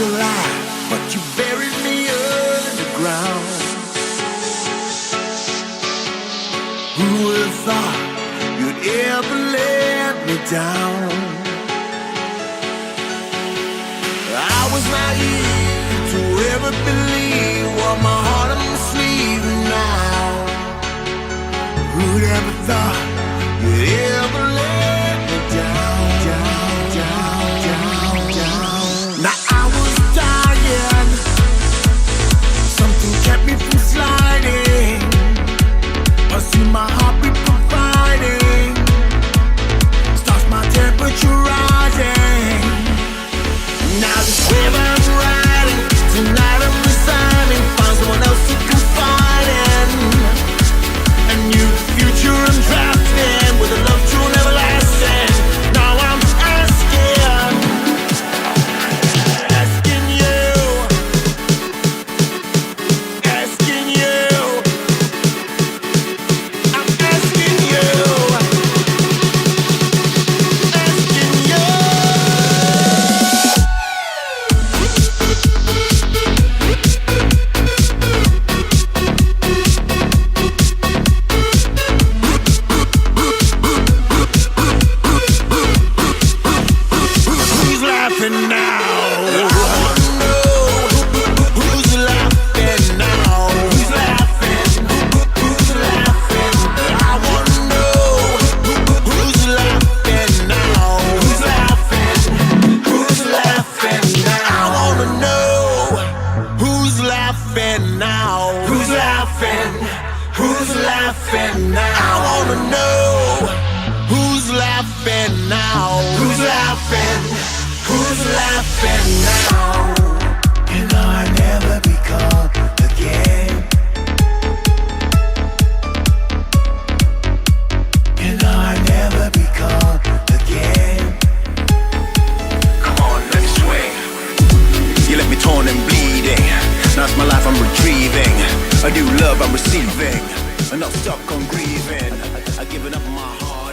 alive, but you buried me underground. Who would have thought you'd ever let me down? I was naive to ever believe what my heart on my sleeve now. Who'd ever thought you'd ever let me down, down, down, down, down. Now I was dying, something kept me from sliding. I see my heartbeat providing, starts my temperature rising. Now this wave I'm riding, tonight I'm resigning, find someone else to confide in. A new future I'm drafting, with a love true and everlasting. Now I'm asking you, asking you, I'm asking you, asking you. Who's laughing now? I wanna know who's laughing now. Who's laughing? Who's laughing? I wanna know who's laughing now. Who's laughing? Who's laughing now? I wanna know who's laughing now. Who's laughing? Who's laughing now? I wanna know who's laughing now. Who's laughing? Who's laughing now? You know I'll never be called again. You know I'll never be called again. Come on, let's swing. You left me torn and bleeding. Now it's my life I'm retrieving. A new love I'm receiving. And not stuck on grieving. I've given up my heart.